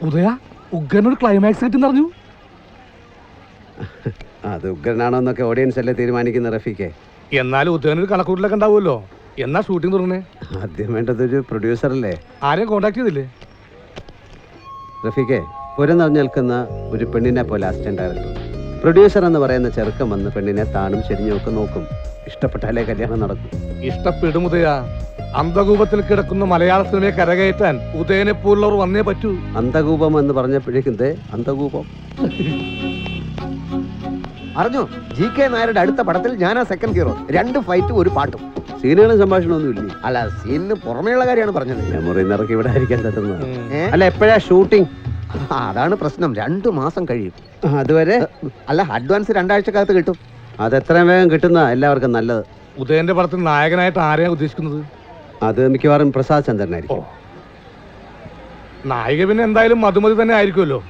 ഉദയ ഉഗ്രനൊരു climax കിട്ടും പറഞ്ഞു. അത് ഉഗ്രനാണോ എന്നൊക്കെ ഓഡിയൻസ് അല്ലേ തീരുമാനിക്കുന്ന റഫീഖെ. എന്നാലും ഉദയനൊരു കണക്കൂട്ടിലൊക്കെ ഉണ്ടാവുമല്ലോ. എന്നാ ഷൂട്ടിംഗ് തുടങ്ങണേ? ആദ്യം വേണ്ടതൊരു പ്രൊഡ്യൂസറല്ലേ. ആരെയും കോണ്ടാക്ട് ചെയ്തില്ലേ? റഫീഖെ, പുരനിറഞ്ഞു നിൽക്കുന്ന ഒരു പെണ്ണിനെ പോലെ അസിസ്റ്റന്റ് ഡയറക്ടർ, പ്രൊഡ്യൂസർ എന്ന് പറയുന്ന ചെറുക്കം വന്ന് പെണ്ണിനെ താണും ചെരിഞ്ഞുമൊക്കെ നോക്കും. ഇഷ്ടപ്പെട്ടാലേ കല്യാണം നടക്കും. ഇഷ്ടപ്പെടും ഉദയ. അന്ധകൂപത്തിൽ കിടക്കുന്ന മലയാള സിനിമയെ കരകയറ്റാൻ ഉദയനെ പോലുള്ളവർ വന്നേ പറ്റൂ. അന്ധകൂപം എന്ന് പറഞ്ഞപ്പോഴേക്കും അന്ധകൂപം അറിഞ്ഞു. GK നായരുടെ അടുത്ത പടത്തിൽ ഞാനാ സെക്കൻഡ് ഹീറോ. 2 ഫൈറ്റും 1 പാട്ടും. സീനുകളും സംഭാഷണമൊന്നും ഇല്ലേ? അല്ല, സീനിന് പുറമേയുള്ള കാര്യമാണ് പറഞ്ഞത്. മെമ്മറി നിറക്കി ഇവിടെ ആയിരിക്കാൻ തട്ടുന്നത്. അല്ല, എപ്പോഴാ ഷൂട്ടിംഗ്? അതാണ് പ്രശ്നം. 2 മാസം കഴിയും. അതുവരെ അല്ല, അഡ്വാൻസ് 2 ആഴ്ചക്കകത്ത് കിട്ടും. അത് എത്രയും വേഗം കിട്ടുന്ന എല്ലാവർക്കും നല്ലത്. ഉദയന്റെ പടത്തിൽ നായകനായിട്ട് ആരെയാണ് ഉദ്ദേശിക്കുന്നത്? അത് മിക്കവാറും പ്രസാദ് ചന്ദ്രനായിരിക്കും. നായിക പിന്നെ എന്തായാലും മധുമതി തന്നെ ആയിരിക്കുമല്ലോ.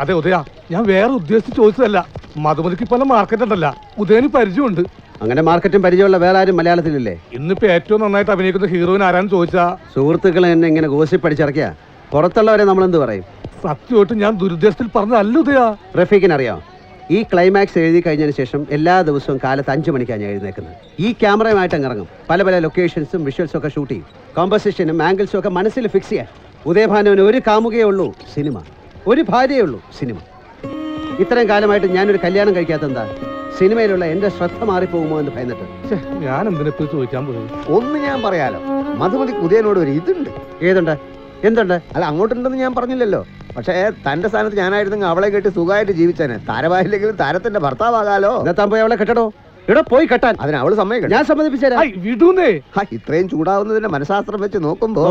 അതെ ഉദയ, ഞാൻ വേറെ ഉദ്ദേശിച്ച് ചോദിച്ചതല്ല. മധുമതിക്ക് പല മാർക്കറ്റ് ഉണ്ടല്ല, ഉദയന് പരിചയമുണ്ട്. അങ്ങനെ മാർക്കറ്റും പരിചയമുള്ള വേറെ ആരും മലയാളത്തിലില്ലേ? ഇന്നിപ്പോ ഏറ്റവും നന്നായിട്ട് അഭിനയിക്കുന്ന ഹീറോയിൻ ആരാന്ന് ചോദിച്ചാ സുഹൃത്തുക്കളെ എന്നെ ഇങ്ങനെ ഗോസിപ്പ് പഠിച്ചിറക്കിയ പുറത്തുള്ളവരെ നമ്മളെന്ത് പറയും? സത്യമായിട്ട് ഞാൻ ദുരുദ്ദേശത്തിൽ പറഞ്ഞതല്ല ഉദയ. റഫീഖിനറിയാം, ഈ ക്ലൈമാക്സ് എഴുതി കഴിഞ്ഞതിന് ശേഷം എല്ലാ ദിവസവും കാലത്ത് 5 മണിക്കാണ് ഞാൻ എഴുന്നേക്കുന്നത്. ഈ ക്യാമറയുമായിട്ട് അങ്ങ് ഇറങ്ങും. പല പല ലൊക്കേഷൻസും വിഷ്വൽസും ഒക്കെ ഷൂട്ട് ചെയ്യും. കോമ്പസിഷനും ആംഗിൾസും ഒക്കെ മനസ്സിൽ ഫിക്സ് ചെയ്യാൻ. ഉദയഭാനുവിന് ഒരു കാമുകയേ ഉള്ളൂ, സിനിമ. ഒരു ഭാര്യയേ ഉള്ളൂ, സിനിമ. ഇത്രയും കാലമായിട്ട് ഞാനൊരു കല്യാണം കഴിക്കാത്തെന്താ? സിനിമയിലുള്ള എന്റെ ശ്രദ്ധ മാറിപ്പോകുമോ എന്ന് ഭയന്നിട്ട്. ഞാൻ എന്തിനെപ്പോ ചോദിക്കാൻ പോയി? ഒന്ന് ഞാൻ പറയാലോ, മധുമതി ഉദയനോട് ഒരു ഇതുണ്ട്. ഏതുണ്ട്? എന്തുണ്ട്? അല്ല, അങ്ങോട്ടുണ്ടെന്ന് ഞാൻ പറഞ്ഞില്ലല്ലോ. പക്ഷേ തന്റെ സ്ഥാനത്ത് ഞാനായിരുന്നെങ്കിൽ അവളെ കേട്ട് സുഖമായിട്ട് ജീവിച്ചേനെ. താരമായില്ലെങ്കിലും താരത്തിന്റെ ഭർത്താവാകാലോ. താൻ പോയി അവളെ കെട്ടടോ. ഇവിടെ പോയി കെട്ടാൻ അതിന് അവള് സമ്മതിക്കണം. ഞാൻ സമ്മതിപ്പിച്ചേരാ. വിടൂന്നേ. ഇത്രയും ചൂടാവുന്നതിന്റെ മനഃശാസ്ത്രം വെച്ച് നോക്കുമ്പോ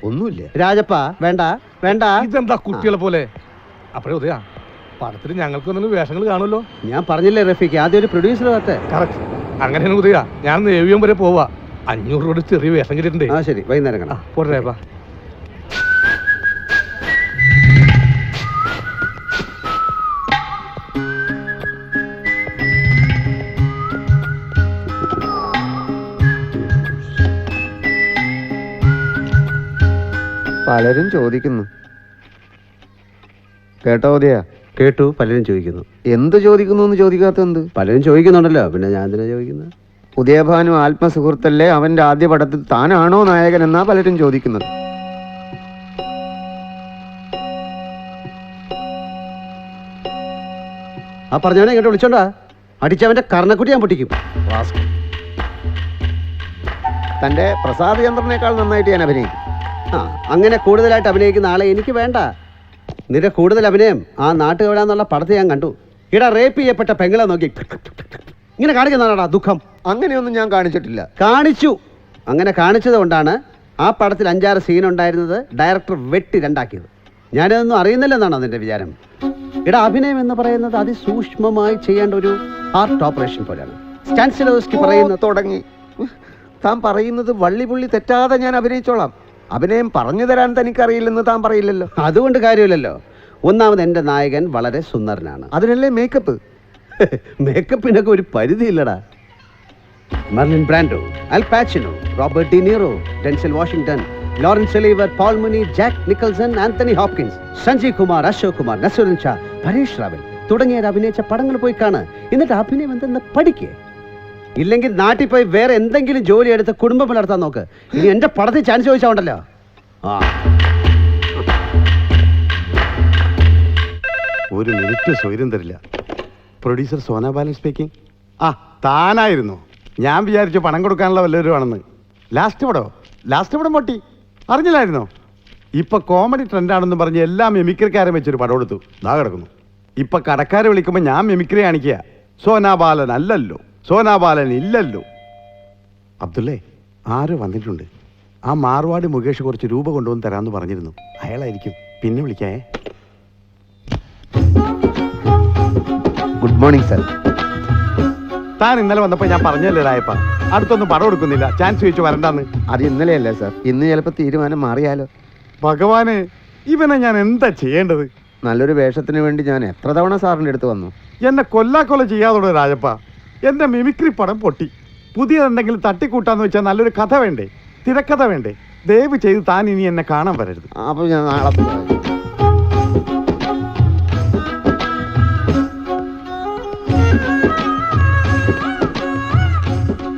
ഒന്നുമില്ല. രാജപ്പ വേണ്ട വേണ്ട. ഇതെന്താ കുട്ടികളെ പോലെ? അപ്പഴേ ഉദയ, പടത്തിൽ ഞങ്ങൾക്കൊന്നും വേഷങ്ങൾ കാണുമല്ലോ. ഞാൻ പറഞ്ഞില്ലേ റഫീഖ്, ആദ്യം ഒരു പ്രൊഡ്യൂസർ കത്ത്. കറക്റ്റ്. അങ്ങനെയാണ് ഉദയ. ഞാൻ നേവിയം വരെ പോവാ. 500 രൂപ ചെറിയ വേഷം കിട്ടിയിട്ടുണ്ട്. ആ ശരി, വൈകുന്നേരം കാണാം. പോട്ടേപ്പാ. പലരും ചോദിക്കുന്നു. കേട്ടോ ഉദയ? കേട്ടു. പലരും ചോദിക്കുന്നു. എന്ത് ചോദിക്കുന്നു എന്ന് ചോദിക്കാത്ത എന്ത്? പലരും ചോദിക്കുന്നുണ്ടല്ലോ, പിന്നെ ഞാൻ എന്തിനാ ചോദിക്കുന്നത്? ഉദയഭാനു ആത്മസുഹൃത്തല്ലേ? അവന്റെ ആദ്യ പടത്തിൽ താനാണോ നായകൻ എന്നാ പലരും ചോദിക്കുന്നത്. ആ പറഞ്ഞവനെ ഇങ്ങോട്ട് വിളിച്ചോണ്ടാ. അടിച്ചവന്റെ കർണക്കുട്ടി ഞാൻ പൊട്ടിക്കും. തന്റെ പ്രസാദ് ചന്ദ്രനേക്കാൾ നന്നായിട്ട് ഞാൻ അഭിനയിക്കും. അങ്ങനെ കൂടുതലായിട്ട് അഭിനയിക്കുന്ന ആളെ എനിക്ക് വേണ്ട. നിന്റെ കൂടുതൽ അഭിനയം ആ നാട്ടുകവിടാന്നുള്ള പടത്തിൽ ഞാൻ കണ്ടു. ഇവിടെ റേപ്പ് ചെയ്യപ്പെട്ട പെങ്ങളെ നോക്കി ഇങ്ങനെ കാണിക്കുന്നതാണാ ദുഃഖം. അങ്ങനെയൊന്നും ഞാൻ കാണിച്ചിട്ടില്ല. കാണിച്ചു. അങ്ങനെ കാണിച്ചത് കൊണ്ടാണ് ആ പടത്തിൽ 5-6 സീൻ ഉണ്ടായിരുന്നത് ഡയറക്ടർ വെട്ടി 2 ആക്കിയത്. ഞാനതൊന്നും അറിയുന്നില്ലെന്നാണോ നിന്റെ വിചാരം? ഇവിടെ അഭിനയം എന്ന് പറയുന്നത് അതിസൂക്ഷ്മമായി ചെയ്യേണ്ട ഒരു ഹാർട്ട് ഓപ്പറേഷൻ പോലെയാണ്. സ്റ്റാൻസിലോസ്കി പറയുന്നത് തുടങ്ങി. താൻ പറയുന്നത് വള്ളിപുള്ളി തെറ്റാതെ ഞാൻ അഭിനയിച്ചോളാം. അഭിനയം പറഞ്ഞു തരാൻ തനിക്കറിയില്ലെന്ന് താൻ പറയില്ലല്ലോ. അതുകൊണ്ട് കാര്യമില്ലല്ലോ. ഒന്നാമത് എൻ്റെ നായകൻ വളരെ സുന്ദരനാണ്. അതിനല്ലേ മേക്കപ്പ്. മേക്കപ്പിനൊക്കെ ഒരു പരിധിയില്ലടാ. Marlon Brando, Al Pacino, Robert De Niro, Denzel Washington, Laurence Olivier, Paul Muni, Jack Nicholson, Anthony Hopkins, Sanjay Kumar, Ashok Kumar, Naseeruddin Shah, Paresh Rawal തുടങ്ങിയവർ അഭിനയിച്ച പടങ്ങൾ പോയി കാണ്. എന്നിട്ട് അഭിനയം എന്തെന്ന് പഠിക്കേ. ഇല്ലെങ്കിൽ നാട്ടിൽ പോയി വേറെ എന്തെങ്കിലും ജോലി എടുത്ത് കുടുംബം പുലർത്താൻ നോക്ക്. ഇനി എന്റെ പടത്തിൽ ചാൻസ് ചോദിച്ചാണ്ടല്ലോ. ഒരു മിനിറ്റ് സ്വൈര്യം തരില്ല. Producer Sonabalan speaking. താനായിരുന്നു. ഞാൻ വിചാരിച്ചു പണം കൊടുക്കാനുള്ള വല്ലവരും ആണെന്ന്. ലാസ്റ്റ് പടം പൊട്ടി, അറിഞ്ഞില്ലായിരുന്നോ? ഇപ്പൊ കോമഡി ട്രെൻഡാണെന്ന് പറഞ്ഞ് എല്ലാ മെമിക്രിക്കാരും വെച്ചൊരു പടം എടുത്തു. ദാ കിടക്കുന്നു. ഇപ്പൊ കടക്കാരെ വിളിക്കുമ്പോൾ ഞാൻ മെമിക്രി കാണിക്കുക. സോനാബാലൻ അല്ലല്ലോ, സോനാബാലൻ ഇല്ലല്ലോ. അബ്ദുള്ളേ, ആരോ വന്നിട്ടുണ്ട്. ആ മാർവാടി മുകേഷ് കുറച്ച് രൂപ കൊണ്ടുവന്ന് തരാമെന്ന് പറഞ്ഞിരുന്നു. അയാളായിരിക്കും. പിന്നെ വിളിക്കേ. Good morning sir. താൻ ഇന്നലെ വന്നപ്പോൾ ഞാൻ പറഞ്ഞല്ലേ രായപ്പ, അടുത്തൊന്നും പടം എടുക്കുന്നില്ല, ചാൻസ് ചോദിച്ചു വരണ്ടെന്ന്. അത് ഇന്നലെയല്ലേ സാർ? ഇന്ന് ചിലപ്പോൾ തീരുമാനം മാറിയാലോ. ഭഗവാനെ, ഇവനെ ഞാൻ എന്താ ചെയ്യേണ്ടത്? നല്ലൊരു വേഷത്തിന് വേണ്ടി ഞാൻ എത്ര തവണ സാറിൻ്റെ അടുത്ത് വന്നു. എന്നെ കൊല്ലാക്കൊല ചെയ്യാതോടെ രാജപ്പ. എന്റെ മിമിക്രി പടം പൊട്ടി. പുതിയ എന്തെങ്കിലും തട്ടിക്കൂട്ടാന്ന് വെച്ചാൽ നല്ലൊരു കഥ വേണ്ടേ, തിരക്കഥ വേണ്ടേ? ദയവ് ചെയ്ത് താൻ ഇനി എന്നെ കാണാൻ വരരുത്. അപ്പൊ ഞാൻ നാളെ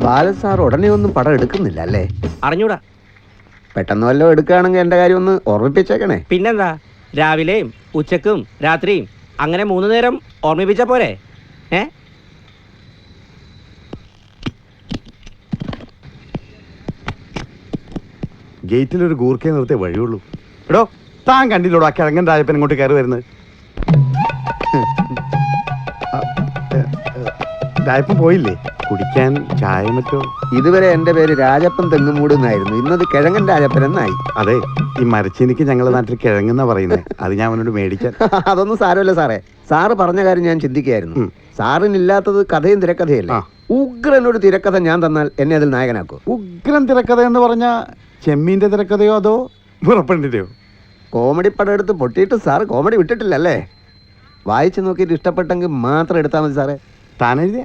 ബാലൻ സാർ ഉടനെ ഒന്നും പടം എടുക്കുന്നില്ല അല്ലേ? അറിഞ്ഞൂടാ. പെട്ടെന്ന് വല്ലതും എടുക്കുകയാണെങ്കിൽ എന്റെ കാര്യം ഒന്ന് ഓർമ്മിപ്പിച്ചേക്കണേ. പിന്നെന്താ, രാവിലെയും ഉച്ചക്കും രാത്രിയും അങ്ങനെ 3 നേരം ഓർമ്മിപ്പിച്ച പോരെ? ഗേറ്റിൽ ഒരു ഗൂർക്കയെ നിർത്തിയ വഴിയുള്ളൂ. എടോ, താൻ കണ്ടില്ലോടോ ആ കിഴങ്ങൻ രാജപ്പൻ ഇങ്ങോട്ട് കയറി വരുന്നത്? രാജപ്പൻ പോയില്ലേ? കുടിക്കാൻ ചായ മറ്റോ? ഇതുവരെ എന്റെ പേര് രാജപ്പൻ തെങ്ങുമൂട് എന്നായിരുന്നു, ഇന്നത് കിഴങ്ങൻ രാജപ്പൻ എന്നായി. അതെ, ഈ മരച്ചീനിക്ക് ഞങ്ങളുടെ നാട്ടിൽ കിഴങ്ങെന്നാ പറയുന്നത്. അത് ഞാൻ അവനോട് മേടിക്കാൻ. അതൊന്നും സാരമല്ല സാറേ. സാറ് പറഞ്ഞ കാര്യം ഞാൻ ചിന്തിക്കുകയായിരുന്നു. സാറിനില്ലാത്തത് കഥയും തിരക്കഥയല്ലേ? ഉഗ്രനൊരു തിരക്കഥ ഞാൻ തന്നാൽ എന്നെ അതിൽ നായകനാക്കും. ഉഗ്രൻ തിരക്കഥ എന്ന് പറഞ്ഞ ചെമ്മീന്റെ തിരക്കഥയോ അതോ പുറപ്പെട്ടിന്റെയോ? കോമഡി പടം എടുത്ത് പൊട്ടിയിട്ട് സാറ് കോമഡി വിട്ടിട്ടില്ലല്ലേ? വായിച്ചു നോക്കിയിട്ട് ഇഷ്ടപ്പെട്ടെങ്കിൽ മാത്രം എടുത്താൽ മതി സാറേ. താൻ എഴുതിയ?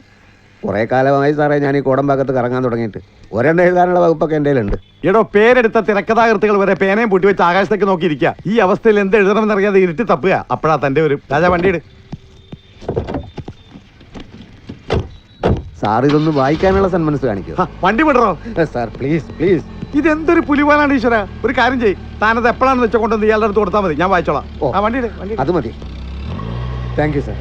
കുറെ കാലമായി സാറേ ഞാൻ ഈ കോടമ്പാക്കത്ത് കറങ്ങാൻ തുടങ്ങിയിട്ട്. ഒരെണ്ണം എഴുതാനുള്ള വകുപ്പൊക്കെ എൻ്റെ കയ്യിലുണ്ട്. എടോ, പേരെടുത്ത തിരക്കഥാകൃത്തുകൾ വരെ പേനയും പൂട്ടി വെച്ച് ആകാശത്തേക്ക് നോക്കിയിരിക്കുക. ഈ അവസ്ഥയിൽ എന്ത് എഴുതണമെന്നറിയാതെ ഇരുട്ടി തപ്പുക. അപ്പോഴാ തന്റെ ഒരു രാജാ വണ്ടിയിട്. സാർ ഇതൊന്ന് വായിക്കാനുള്ള സന്മനസ് കാണിക്കും. വണ്ടി വിടറോ സാർ, പ്ലീസ് പ്ലീസ്. ഇതെന്തൊരു പുലിവാലാണ് ഈശ്വര. ഒരു കാര്യം ചെയ്യ്, താനത് എപ്പോഴാണെന്ന് വെച്ചാൽ കൊണ്ടുവന്ന് ഇയാളുടെ അടുത്ത് കൊടുത്താൽ മതി, ഞാൻ വായിച്ചോളാം. ആ വണ്ടിയിട്. അത് മതി. Thank you sir.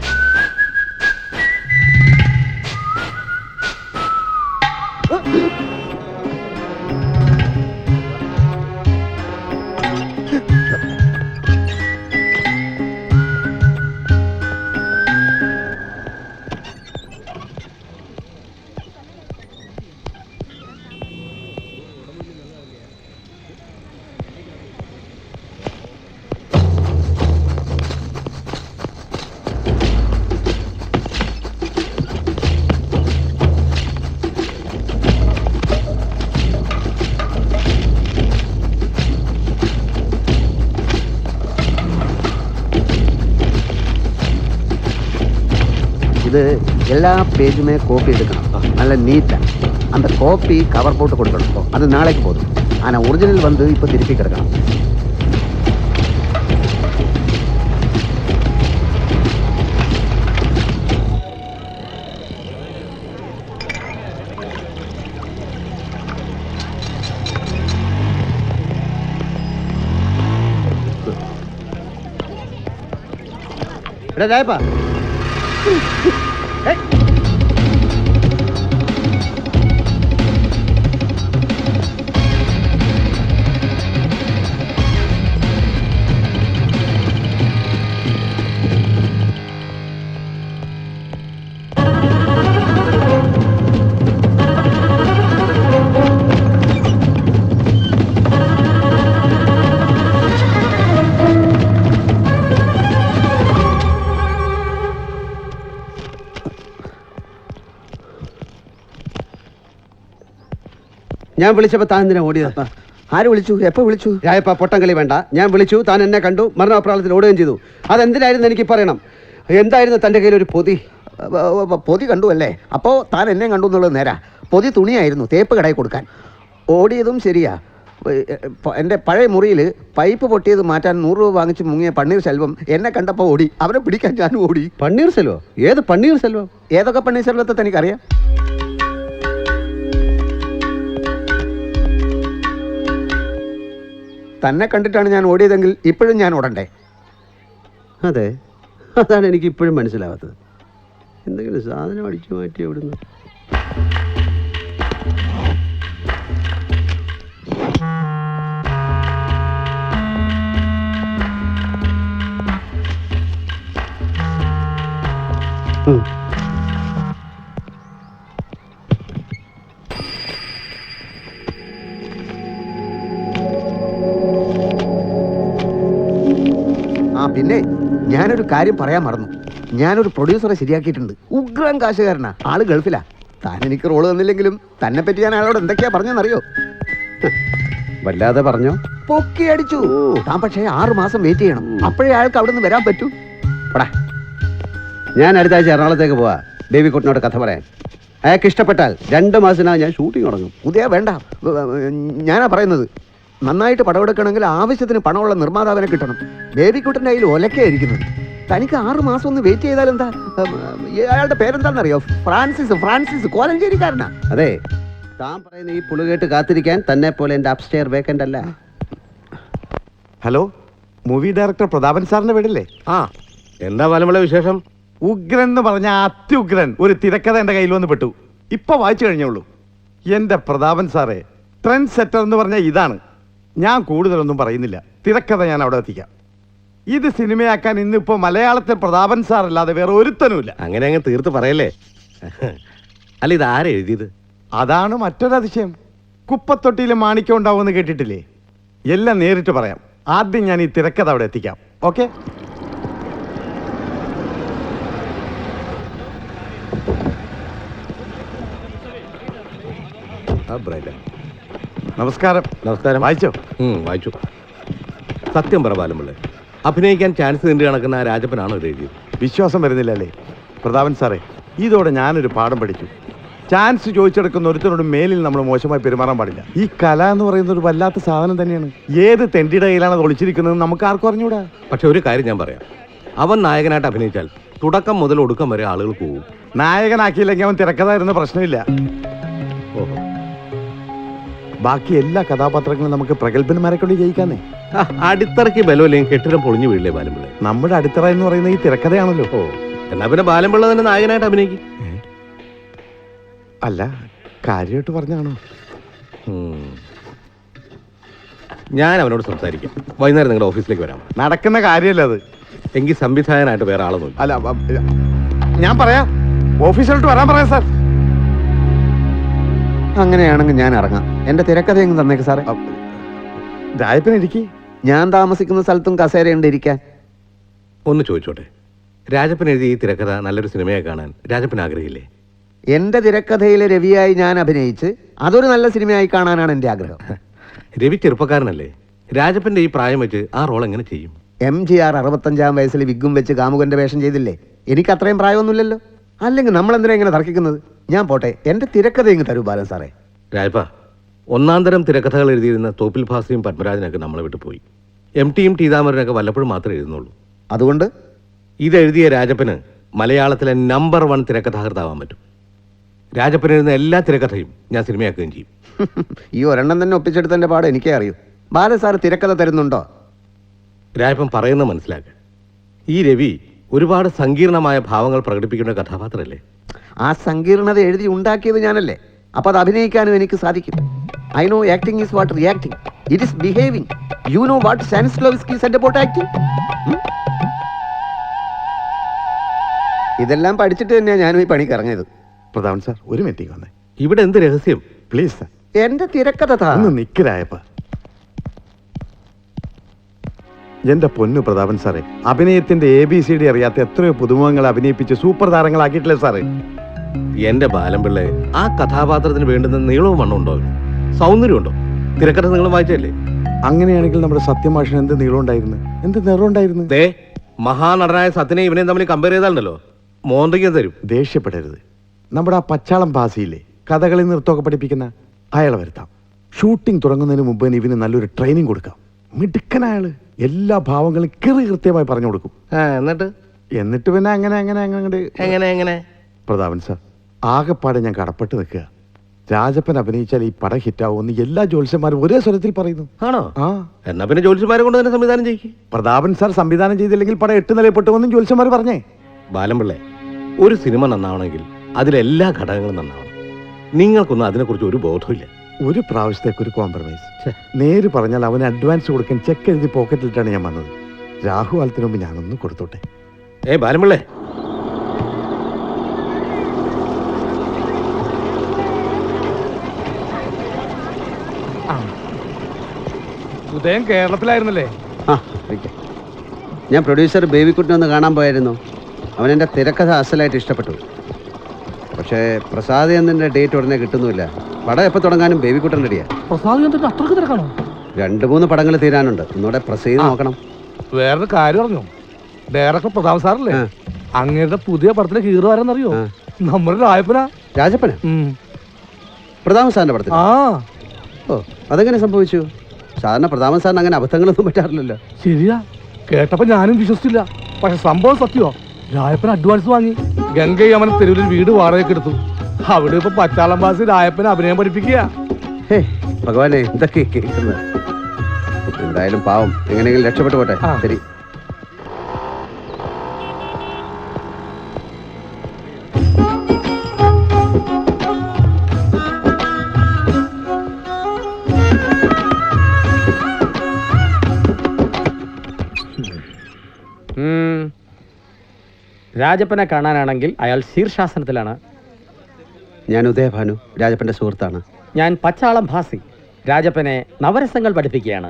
இது எல்லா பேஜுமே காப்பி எடுக்கணும், நல்ல நீட்டா. அந்த காப்பி கவர் போட்டு கொடுக்கணும். அது நாளைக்கு போதும். ஆனா ஒரிஜினல் வந்து இப்போ திருப்பி கிடக்கணும். ஜாயப்பா, ഞാൻ വിളിച്ചപ്പോൾ താൻ എന്തിനാ ഓടിയത്? ആര് വിളിച്ചു? എപ്പോൾ വിളിച്ചു? രായപ്പ, പൊട്ടംകളി വേണ്ട. ഞാൻ വിളിച്ചു, താൻ എന്നെ കണ്ടു, മരണപ്രാളത്തിൽ ഓടുകയും ചെയ്തു. അതെന്തിനായിരുന്നു എനിക്ക് പറയണം. എന്തായിരുന്നു തൻ്റെ കയ്യിൽ ഒരു പൊതി? പൊതി കണ്ടു അല്ലേ? അപ്പോൾ താൻ എന്നെ കണ്ടു എന്നുള്ളത് നേരാ. പൊതി തുണിയായിരുന്നു, തേപ്പ് കടയിൽ കൊടുക്കാൻ. ഓടിയതും ശരിയാ. എൻ്റെ പഴയ മുറിയിൽ പൈപ്പ് പൊട്ടിയത് മാറ്റാൻ 100 രൂപ വാങ്ങിച്ച് മുങ്ങിയ പണ്ണീർ സെൽവം എന്നെ കണ്ടപ്പോൾ ഓടി. അവനെ പിടിക്കാൻ ഞാനും ഓടി. പണ്ണീർ സെൽവം? ഏത് പണ്ണീർ സെൽവം? ഏതൊക്കെ പണ്ണീർ സെൽവത്തെ തനിക്കറിയാം? തന്നെ കണ്ടിട്ടാണ് ഞാൻ ഓടിയതെങ്കിൽ ഇപ്പോഴും ഞാൻ ഓടണ്ടേ? അതെ, അതാണ് എനിക്ക് ഇപ്പോഴും മനസ്സിലാവാത്തത്. എന്തെങ്കിലും സാധനം അടിച്ചു മാറ്റി എവിടുന്ന്? പിന്നെ ഞാനൊരു കാര്യം പറയാൻ മറന്നു. ഞാനൊരു പ്രൊഡ്യൂസറെ ശരിയാക്കിയിട്ടുണ്ട്. ഉഗ്രൻ കാശുകാരനാ, ആള് ഗൾഫിലാ. താൻ എനിക്ക് റോള് തന്നില്ലെങ്കിലും തന്നെ പറ്റി ഞാൻ അയാളോട് എന്തൊക്കെയാ പറഞ്ഞെന്നറിയോ? വല്ലാതെ പറഞ്ഞോ? പൊക്കി അടിച്ചു. താൻ പക്ഷേ 6 മാസം വെയിറ്റ് ചെയ്യണം, അപ്പോഴേ അയാൾക്ക് അവിടെ നിന്ന് വരാൻ പറ്റൂ. പടാ, ഞാൻ അടുത്ത ആഴ്ച എറണാകുളത്തേക്ക് പോവാ ബേബിക്കുട്ടിനോട് കഥ പറയാൻ. അയാൾക്ക് ഇഷ്ടപ്പെട്ടാൽ 2 മാസത്തിനകം ഞാൻ ഷൂട്ടിംഗ് തുടങ്ങും. ഉദയ വേണ്ട, ഞാനാ പറയുന്നത്. നന്നായിട്ട് പടമെടുക്കണമെങ്കിൽ ആവശ്യത്തിന് പണമുള്ള നിർമ്മാതാവിനെ കിട്ടണം. ബേബിക്കുട്ടൻ്റെ കയ്യിൽ ഒലക്കയായിരിക്കുന്നത്. തനിക്ക് 6 മാസം ഒന്ന് വെയിറ്റ് ചെയ്താൽ എന്താ? അയാളുടെ പേരെന്താണെന്നറിയോ? ഫ്രാൻസിസ് കോലഞ്ചേരിക്കാരനാ. അതെ, താൻ പറയുന്ന ഈ പുളുകേട്ട് കാത്തിരിക്കാൻ തന്നെ പോലെ എൻ്റെ അപ്സ്റ്റെയർ വേക്കൻ്റ് അല്ല. ഹലോ, മൂവി ഡയറക്ടർ പ്രതാപൻ സാറിന്റെ വീടല്ലേ? ആ, എന്താ ബാലമുള്ള വിശേഷം? ഉഗ്രൻ എന്ന് പറഞ്ഞ അത്യുഗ്രൻ ഒരു തിരക്കഥ എന്റെ കയ്യിൽ വന്ന് പെട്ടു. ഇപ്പൊ വായിച്ചു കഴിഞ്ഞുള്ളൂ. എന്റെ പ്രതാപൻ സാറേ, ട്രെൻഡ് സെറ്റർ എന്ന് പറഞ്ഞാൽ ഇതാണ്. ഞാൻ കൂടുതലൊന്നും പറയുന്നില്ല, തിരക്കഥ ഞാൻ അവിടെ എത്തിക്കാം. ഇത് സിനിമയാക്കാൻ ഇന്നിപ്പോ മലയാളത്തിൽ പ്രതാപൻ സാർ അല്ലാതെ വേറെ ഒരുത്തനുമില്ല. അങ്ങനെ അങ്ങ് തീർത്ത് പറയല്ലേ. അല്ല, ഇത് ആരാ എഴുതിയത്? അതാണ് മറ്റൊരു അതിശയം. കുപ്പത്തൊട്ടിയിൽ മാണിക്യം ഉണ്ടാവുമെന്ന് കേട്ടിട്ടില്ലേ? എല്ലാം നേരിട്ട് പറയാം. ആദ്യം ഞാൻ ഈ തിരക്കഥ അവിടെ എത്തിക്കാം. ഓക്കെ? നമസ്കാരം. നമസ്കാരം. വായിച്ചോ? വായിച്ചു. സത്യം പറ ബാലമുള്ള, അഭിനയിക്കാൻ ചാൻസ് കണ്ടു നടക്കുന്ന ആ രാജപ്പനാണോ ഇത് എഴുതിയത്? വിശ്വാസം വരുന്നില്ല അല്ലേ പ്രതാപൻ സാറേ? ഇതോടെ ഞാനൊരു പാഠം പഠിച്ചു. ചാൻസ് ചോദിച്ചെടുക്കുന്ന ഒരുത്തരോട് മേലിൽ നമ്മൾ മോശമായി പെരുമാറാൻ പാടില്ല. ഈ കല എന്ന് പറയുന്ന ഒരു വല്ലാത്ത സാധനം തന്നെയാണ്. ഏത് തെണ്ടിയുടെ കയ്യിലാണ് അത് ഒളിച്ചിരിക്കുന്നത് നമുക്ക് ആർക്കും അറിഞ്ഞൂടാ. പക്ഷെ ഒരു കാര്യം ഞാൻ പറയാം, അവൻ നായകനായിട്ട് അഭിനയിച്ചാൽ തുടക്കം മുതൽ ഒടുക്കം വരെ ആളുകൾ പോകും. നായകനാക്കിയില്ലെങ്കിൽ അവൻ തിരക്കഥ ഇരുന്ന പ്രശ്നമില്ല. ഓഹോ, ബാക്കി എല്ലാ കഥാപാത്രങ്ങളും നമുക്ക് പ്രഗത്ഭന്മാരെ കൊണ്ട് ജയിക്കാന്നേ. അടിത്തറയ്ക്ക് ബലമില്ലെങ്കിൽ കെട്ടിടം പൊളിഞ്ഞു വീഴില്ലേ ബാലമുള്ള? നമ്മുടെ അടിത്തറ എന്ന് പറയുന്നത് ഈ തിരക്കഥയാണല്ലോ. ഓ, എന്നാ പിന്നെ ബാലമുള്ള തന്നെ നായകനായിട്ട് അഭിനയിക്കും. അല്ല, കാര്യമായിട്ട് പറഞ്ഞാണോ? ഞാൻ അവനോട് സംസാരിക്കാം. വൈകുന്നേരം നിങ്ങളുടെ ഓഫീസിലേക്ക് വരാം. നടക്കുന്ന കാര്യമല്ല അത്. എങ്കിൽ സംവിധായകനായിട്ട് വേറെ ആളൊന്നുമില്ല. അല്ല, ഞാൻ പറയാം. ഓഫീസിലോട്ട് വരാൻ പറയാം സാർ. അങ്ങനെയാണെങ്കിൽ ഞാൻ ഇറങ്ങാം. എൻ്റെ തിരക്കഥ എങ്ങ് തന്നേക്ക് സാറേ. രാജപ്പനിരിക്കി. ഞാൻ താമസിക്കുന്ന സ്ഥലത്തും കസേരയുണ്ട് ഇരിക്കാൻ. ഒന്ന് ചോദിച്ചോട്ടെ, രാജപ്പൻ എഴുതിയ ഈ തിരക്കഥ നല്ലൊരു സിനിമയെ കാണാൻ രാജപ്പൻ ആഗ്രഹില്ലേ? എൻ്റെ തിരക്കഥയിലെ രവിയായി ഞാൻ അഭിനയിച്ച് അതൊരു നല്ല സിനിമയായി കാണാനാണ് എൻ്റെ ആഗ്രഹം. രവി ചെറുപ്പക്കാരനല്ലേ? രാജപ്പന്റെ ഈ പ്രായം വെച്ച് ആ റോൾ എങ്ങനെ ചെയ്യും? MGR 65-ാം വയസ്സിൽ വിഗ്ഗും വെച്ച് കാമുകന്റെ വേഷം ചെയ്തില്ലേ? എനിക്ക് അത്രയും പ്രായമൊന്നുമില്ലല്ലോ. അല്ലെങ്കിൽ നമ്മൾ എന്തിനാ ഇങ്ങനെ തർക്കിക്കുന്നത്? ഞാൻ പോട്ടെ, എൻ്റെ തിരക്കഥ ഇങ്ങ് തരൂ ബാലൻ സാറേ. രാജപ്പ, ഒന്നാം തരം തിരക്കഥകൾ എഴുതിയിരുന്ന തോപ്പിൽ ഭാസിയും പത്മരാജനൊക്കെ നമ്മളെ വിട്ടു പോയി. MTയും ടീതാമരനൊക്കെ വല്ലപ്പോഴും മാത്രമേ എഴുതുന്നുള്ളൂ. അതുകൊണ്ട് ഇതെഴുതിയ രാജപ്പന് മലയാളത്തിലെ നമ്പർ 1 തിരക്കഥാകൃത്താവാൻ പറ്റും. രാജപ്പൻ എഴുതുന്ന എല്ലാ തിരക്കഥയും ഞാൻ സിനിമയാക്കുകയും ചെയ്യും. ഈ ഒരെണ്ണം തന്നെ ഒപ്പിച്ചെടുത്തതിൻ്റെ പാട് എനിക്കേ അറിയൂ. ബാലൻ സാർ തിരക്കഥ തരുന്നുണ്ടോ? രാജപ്പൻ പറയുന്നത് മനസ്സിലാക്കുക. ഈ രവി ഒരുപാട് സങ്കീർണമായ ഭാവങ്ങൾ പ്രകടിപ്പിക്കുന്ന കഥാപാത്രമല്ലേ? ആ സങ്കീർണത എഴുതി ഉണ്ടാക്കിയത് ഞാനല്ലേ? അപ്പോൾ അത് അഭിനയിക്കാനും എനിക്ക് സാധിക്കും. I know acting is what reacting. It is behaving. You know what Stanislavski said about acting? ഇതെല്ലാം പഠിച്ചിട്ട് തന്നെയാണ് ഞാനും ഈ പണിക്ക് ഇറങ്ങിയത്. പ്രതാപൻ സാർ, ഒരു മീറ്റിംഗ് വന്നേ. ഇവിടെ എന്ത് രഹസ്യം? Please sir. എൻ്റെ തിരക്കഥ ഒന്ന് നിക്കരായപ്പ. എന്റെ പൊന്നു പ്രതാപൻ സാറേ, അഭിനയത്തിന്റെ ABCD അറിയാത്ത എത്രയോ പുതുമുഖങ്ങളെ അഭിനയിപ്പിച്ച് സൂപ്പർ താരങ്ങളാക്കിയിട്ടില്ലേ സാറേ? എന്റെ ബാലംപിള്ളെ, ആ കഥാപാത്രത്തിന് വേണ്ടുന്ന നീളവും വണ്ണമുണ്ടോ, സൗന്ദര്യമുണ്ടോ? തിരക്കഥ നിങ്ങൾ വായിച്ചല്ലേ? അങ്ങനെയാണെങ്കിൽ നമ്മുടെ സത്യമാഷൻ എന്ത് നീളം ഉണ്ടായിരുന്നു, എന്ത് നിറം ഉണ്ടായിരുന്നു? ദേ, മഹാനടനായ സത്യനെ ഇവനെയും തമ്മിൽ കമ്പയർ ചെയ്താലുണ്ടല്ലോ മോന്തയ്ക്ക് തരും. ദേഷ്യപ്പെടരുത്. നമ്മുടെ ആ പച്ചാളം ഭാസിയില്ലേ, കഥകളി നൃത്തമൊക്കെ പഠിപ്പിക്കുന്ന അയാളെ വരുത്താം. ഷൂട്ടിംഗ് തുടങ്ങുന്നതിന് മുമ്പ് തന്നെ ഇവന് നല്ലൊരു ട്രെയിനിങ് കൊടുക്കാം. മിടുക്കനയാള് എല്ലാ ഭാവങ്ങളും കൃത്യമായി പറഞ്ഞു കൊടുക്കും. എന്നിട്ട് പിന്നെ അങ്ങനെ പ്രതാപൻ സാർ, ആകെപ്പാടെ ഞാൻ കടപ്പെട്ട് നിൽക്കുക. രാജപ്പൻ അഭിനയിച്ചാൽ ഈ പടം ഹിറ്റാവുമെന്ന് എല്ലാ ജ്യോത്സ്യന്മാരും ഒരേ സ്വരത്തിൽ പറയുന്നു. ആണോ? ആ, എന്നാ പിന്നെ ജ്യോത്സ്യന്മാരെ കൊണ്ട് തന്നെ സംവിധാനം ചെയ്യിക്കും. പ്രതാപൻ സാർ സംവിധാനം ചെയ്തില്ലെങ്കിൽ പടം 8 നിലയിൽപ്പെട്ടുവെന്നും ജ്യോത്സ്യന്മാർ പറഞ്ഞേ. ബാലംപിള്ളെ, ഒരു സിനിമ നന്നാവണമെങ്കിൽ അതിലെല്ലാ ഘടകങ്ങളും നന്നാവണം. നിങ്ങൾക്കൊന്നും അതിനെക്കുറിച്ച് ഒരു ബോധമില്ല. ഒരു പ്രാവശ്യത്തേക്ക് ഒരു കോംപ്രമൈസ്. നേര് പറഞ്ഞാൽ അവന് അഡ്വാൻസ് കൊടുക്കാൻ ചെക്ക് എഴുതി പോക്കറ്റിലിട്ടാണ് ഞാൻ വന്നത്. രാഹുകാലത്തിന് മുമ്പ് ഞാനൊന്ന് കൊടുത്തോട്ടെ. ബാലംപിള്ളെ, ഉദയം കേരളത്തിലായിരുന്നല്ലേ? ഞാൻ പ്രൊഡ്യൂസർ ബേബിക്കുട്ടിനെ ഒന്ന് കാണാൻ പോയായിരുന്നു. അവൻ എൻ്റെ തിരക്കഥ അസലായിട്ട് ഇഷ്ടപ്പെട്ടു. പക്ഷേ പ്രസാദ് എന്നതിൻ്റെ ഡേറ്റ് ഉടനെ കിട്ടുന്നുമില്ല. പടം എപ്പോൾ തുടങ്ങാനും ബേബിക്കുട്ടൻ റെഡിയാ. അത്രക്ക് തിരക്കാണോ? 2-3 പടങ്ങൾ തീരാനുണ്ട്. ഒന്നുകൂടെ പ്രസീദ് നോക്കണം. വേറൊരു കാര്യം പറഞ്ഞു. ഡയറക്ടർ പ്രതാപ് സാറല്ലേ, അങ്ങയുടെ പുതിയ പടത്തിലെ ഹീറോ ആരെന്നറിയോ? നമ്മുടെ രായപ്പനാ. രാജപ്പന പ്രതാപൻ സാറിന്റെ പടത്തിൽ. ആ ഓ, അതെങ്ങനെ സംഭവിച്ചു? സാറിന് പ്രതാപൻ സാറിന് അങ്ങനെ അബദ്ധങ്ങളൊന്നും പറ്റാറില്ലല്ലോ. ശരിയാ, കേട്ടപ്പോ ഞാനും വിശ്വസിച്ചില്ല. പക്ഷെ സംഭവം സത്യമോ? രായപ്പൻ അഡ്വാൻസ് വാങ്ങി ഗംഗയമ്മൻ തെരുവിൽ വീട് വാടകയ്ക്ക് എടുത്തു. അവിടെ ഇപ്പൊ പച്ചാളം ബാസി രായപ്പനെ അഭിനയം പഠിപ്പിക്കുക. ഹേ ഭഗവാനെ, എന്തൊക്കെ കേൾക്കുന്നത്. എന്തായാലും പാവം എങ്ങനെയെങ്കിലും രക്ഷപ്പെട്ടു പോട്ടെ. ആ. ശരി. രാജപ്പനെ കാണാനാണെങ്കിൽ അയാൾ ശീർഷാസനത്തിലാണ്. ഞാൻ ഉദയഭാനു, രാജപ്പന്റെ സുഹൃത്താണ്. ഞാൻ പച്ചാളം ഭാസി, രാജപ്പനെ നവരസങ്ങൾ പഠിപ്പിക്കുകയാണ്.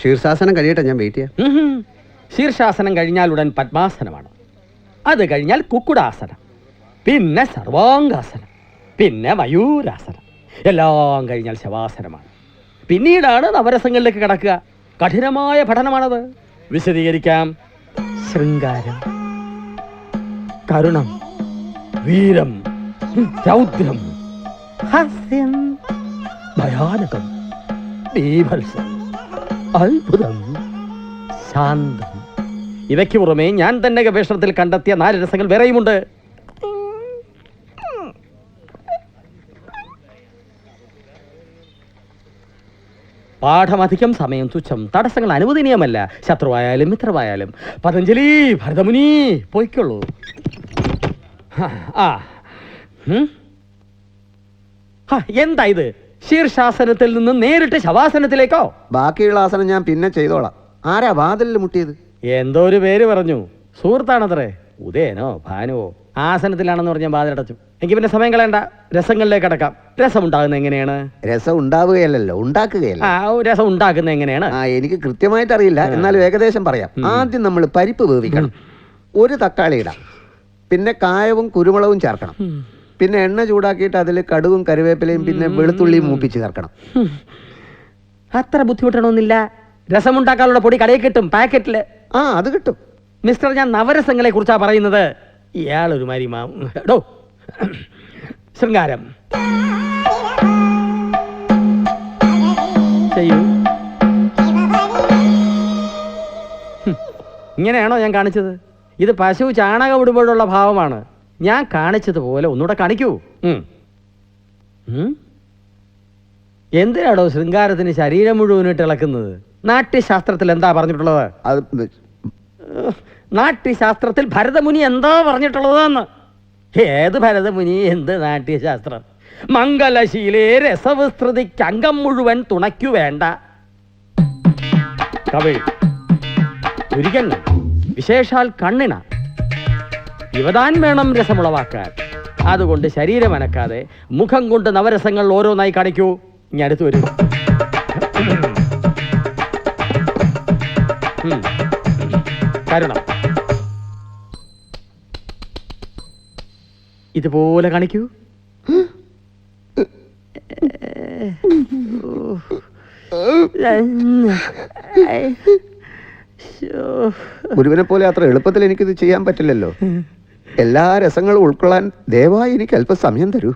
ശീർഷാസനം കഴിയട്ടെ, ഞാൻ വെയിറ്റ് ചെയ്യാം. ശീർഷാസനം കഴിഞ്ഞാൽ ഉടൻ പത്മാസനമാണ്. അത് കഴിഞ്ഞാൽ കുക്കുടാസനം, പിന്നെ സർവാംഗാസനം, പിന്നെ മയൂരാസനം. എല്ലാം കഴിഞ്ഞാൽ ശവാസനമാണ്. പിന്നീടാണ് നവരസങ്ങളിലേക്ക് കടക്കുക. കഠിനമായ പഠനമാണത്. വിശദീകരിക്കാം. ശൃംഗാരം, കരുണം, വീരം, രൗദ്രം, ഹാസ്യം, ഭയാനകം, ബീഭത്സം, അത്ഭുതം, ശാന്തം. ഇവയ്ക്ക് പുറമെ ഞാൻ തന്നെ ഗവേഷണത്തിൽ കണ്ടെത്തിയ 4 രസങ്ങൾ വേറെയുമുണ്ട്. പാഠമധികം, സമയം തുച്ഛം, തടസ്സങ്ങൾ അനുവദനീയമല്ല. ശത്രുവായാലും മിത്രമായാലും. പതഞ്ജലി, ഭരതമുനി, പോയിക്കൊള്ളൂ. എന്താ ഇത്? ശീർഷാസനത്തിൽ നിന്ന് നേരിട്ട് ശവാസനത്തിലേക്കോ? ബാക്കിയുള്ള ആസനം ഞാൻ പിന്നെ ചെയ്തോളാം. ആരാ വാതിലിൽ മുട്ടിയത്? എന്തോ ഒരു പേര് പറഞ്ഞു. സുഹൃത്താണത്രേ. ഉദയനോ ഭാനുവോ. ആസനത്തിലാണെന്ന് പറഞ്ഞാൽ വാതിലടച്ചു. എനിക്ക് പിന്നെ സമയം കളയണ്ട, രസങ്ങളിലേക്ക് അടക്കാം. രസം ഉണ്ടാകുന്നത് എങ്ങനെയാണ്? രസം ഉണ്ടാവുകയല്ലോ, ഉണ്ടാക്കുകയല്ല. രസം ഉണ്ടാക്കുന്നത് എങ്ങനെയാണ്? എനിക്ക് കൃത്യമായിട്ട് അറിയില്ല, എന്നാലും ഏകദേശം പറയാം. ആദ്യം നമ്മൾ പരിപ്പ് വേവിക്കണം. 1 തക്കാളി ഇടാം. പിന്നെ കായവും കുരുമുളകും ചേർക്കണം. പിന്നെ എണ്ണ ചൂടാക്കിയിട്ട് അതിൽ കടുകും കറിവേപ്പിലയും പിന്നെ വെളുത്തുള്ളിയും മൂപ്പിച്ച് ചേർക്കണം. അത്ര ബുദ്ധിമുട്ടണമെന്നില്ല. രസമുണ്ടാക്കാനുള്ള പൊടി കടയിൽ കിട്ടും, പാക്കറ്റില്. അത് കിട്ടും. മിസ്റ്റർ, ഞാൻ നവരസങ്ങളെ കുറിച്ചാ പറയുന്നത്. ഇയാളൊരു മരിമാടോ. ശൃംഗാരം ചെയ്യൂ. ഇങ്ങനെയാണോ ഞാൻ കാണിച്ചത്? ഇത് പശു ചാണകം ഇടുമ്പോഴുള്ള ഭാവമാണ്. ഞാൻ കാണിച്ചതുപോലെ ഒന്നുകൂടെ കാണിക്കൂ. എന്തിനാണോ ശൃംഗാരത്തിന് ശരീരം മുഴുവനിട്ട് ഇളക്കുന്നത്? നാട്യശാസ്ത്രത്തിൽ എന്താ പറഞ്ഞിട്ടുള്ളത്? നാട്യശാസ്ത്രത്തിൽ ഭരതമുനി എന്താ പറഞ്ഞിട്ടുള്ളതെന്ന്? ഏത് ഭരതമുനി, എന്ത് നാട്യശാസ്ത്രം? മംഗലശീലേ രസവിസ്തൃതിക്ക് അംഗം മുഴുവൻ തുണയ്ക്കു വേണ്ട. കവിൾ, പുരികങ്ങൾ, വിശേഷാൽ കണ്ണിണ, ഇവതാൻ വേണം രസമുളവാക്കാൻ. അതുകൊണ്ട് ശരീരം അനക്കാതെ മുഖം കൊണ്ട് നവരസങ്ങൾ ഓരോന്നായി കാണിക്കൂ. ഇനി അടുത്ത് വരൂ. കരുണം ഇതുപോലെ കാണിക്കൂ. ഗുരുവിനെ പോലെ അത്ര എളുപ്പത്തിൽ എനിക്കിത് ചെയ്യാൻ പറ്റില്ലല്ലോ. എല്ലാ രസങ്ങളും ഉൾക്കൊള്ളാൻ ദയവായി എനിക്ക് അല്പം സമയം തരൂ.